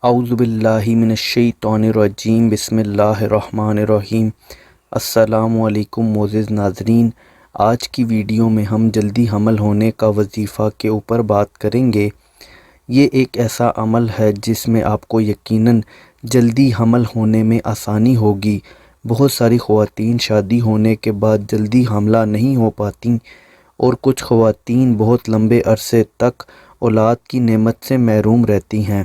اعوذ باللہ من الشیطان الرجیم بسم اللہ الرحمن الرحیم۔ السلام علیکم معزز ناظرین، آج کی ویڈیو میں ہم جلدی حمل ہونے کا وظیفہ کے اوپر بات کریں گے۔ یہ ایک ایسا عمل ہے جس میں آپ کو یقیناً جلدی حمل ہونے میں آسانی ہوگی۔ بہت ساری خواتین شادی ہونے کے بعد جلدی حاملہ نہیں ہو پاتیں اور کچھ خواتین بہت لمبے عرصے تک اولاد کی نعمت سے محروم رہتی ہیں۔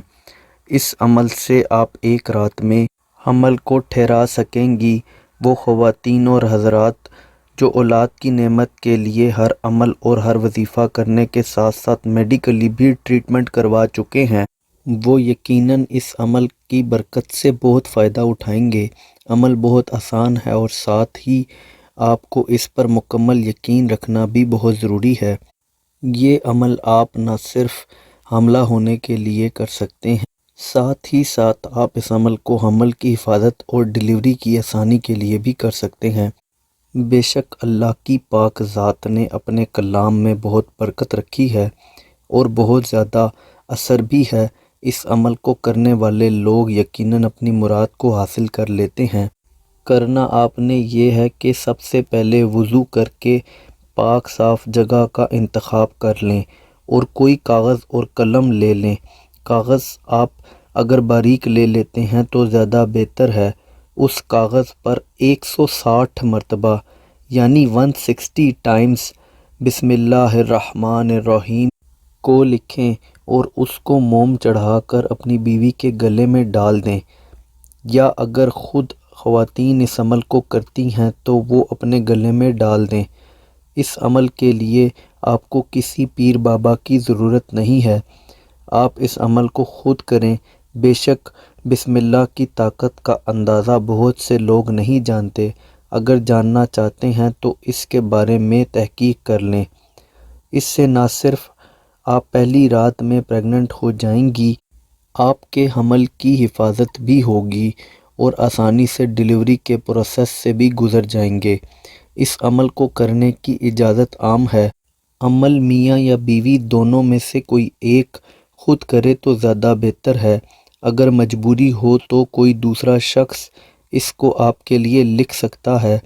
اس عمل سے آپ ایک رات میں حمل کو ٹھہرا سکیں گی۔ وہ خواتین اور حضرات جو اولاد کی نعمت کے لیے ہر عمل اور ہر وظیفہ کرنے کے ساتھ ساتھ میڈیکلی بھی ٹریٹمنٹ کروا چکے ہیں، وہ یقیناً اس عمل کی برکت سے بہت فائدہ اٹھائیں گے۔ عمل بہت آسان ہے اور ساتھ ہی آپ کو اس پر مکمل یقین رکھنا بھی بہت ضروری ہے۔ یہ عمل آپ نہ صرف حاملہ ہونے کے لیے کر سکتے ہیں، ساتھ ہی ساتھ آپ اس عمل کو حمل کی حفاظت اور ڈیلیوری کی آسانی کے لیے بھی کر سکتے ہیں۔ بے شک اللہ کی پاک ذات نے اپنے کلام میں بہت برکت رکھی ہے اور بہت زیادہ اثر بھی ہے۔ اس عمل کو کرنے والے لوگ یقیناً اپنی مراد کو حاصل کر لیتے ہیں۔ کرنا آپ نے یہ ہے کہ سب سے پہلے وضو کر کے پاک صاف جگہ کا انتخاب کر لیں اور کوئی کاغذ اور قلم لے لیں۔ کاغذ آپ اگر باریک لے لیتے ہیں تو زیادہ بہتر ہے۔ اس کاغذ پر 160 مرتبہ یعنی 160 ٹائمز بسم اللہ الرحمن الرحیم کو لکھیں اور اس کو موم چڑھا کر اپنی بیوی کے گلے میں ڈال دیں، یا اگر خود خواتین اس عمل کو کرتی ہیں تو وہ اپنے گلے میں ڈال دیں۔ اس عمل کے لیے آپ کو کسی پیر بابا کی ضرورت نہیں ہے، آپ اس عمل کو خود کریں۔ بے شک بسم اللہ کی طاقت کا اندازہ بہت سے لوگ نہیں جانتے۔ اگر جاننا چاہتے ہیں تو اس کے بارے میں تحقیق کر لیں۔ اس سے نہ صرف آپ پہلی رات میں پریگننٹ ہو جائیں گی، آپ کے حمل کی حفاظت بھی ہوگی اور آسانی سے ڈیلیوری کے پروسیس سے بھی گزر جائیں گے۔ اس عمل کو کرنے کی اجازت عام ہے۔ عمل میاں یا بیوی دونوں میں سے کوئی ایک خود کرے تو زیادہ بہتر ہے۔ اگر مجبوری ہو تو کوئی دوسرا شخص اس کو آپ کے لیے لکھ سکتا ہے۔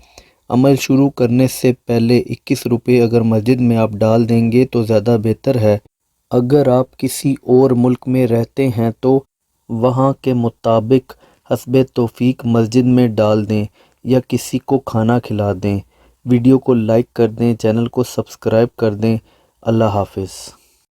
عمل شروع کرنے سے پہلے 21 روپے اگر مسجد میں آپ ڈال دیں گے تو زیادہ بہتر ہے۔ اگر آپ کسی اور ملک میں رہتے ہیں تو وہاں کے مطابق حسب توفیق مسجد میں ڈال دیں یا کسی کو کھانا کھلا دیں۔ ویڈیو کو لائک کر دیں، چینل کو سبسکرائب کر دیں۔ اللہ حافظ۔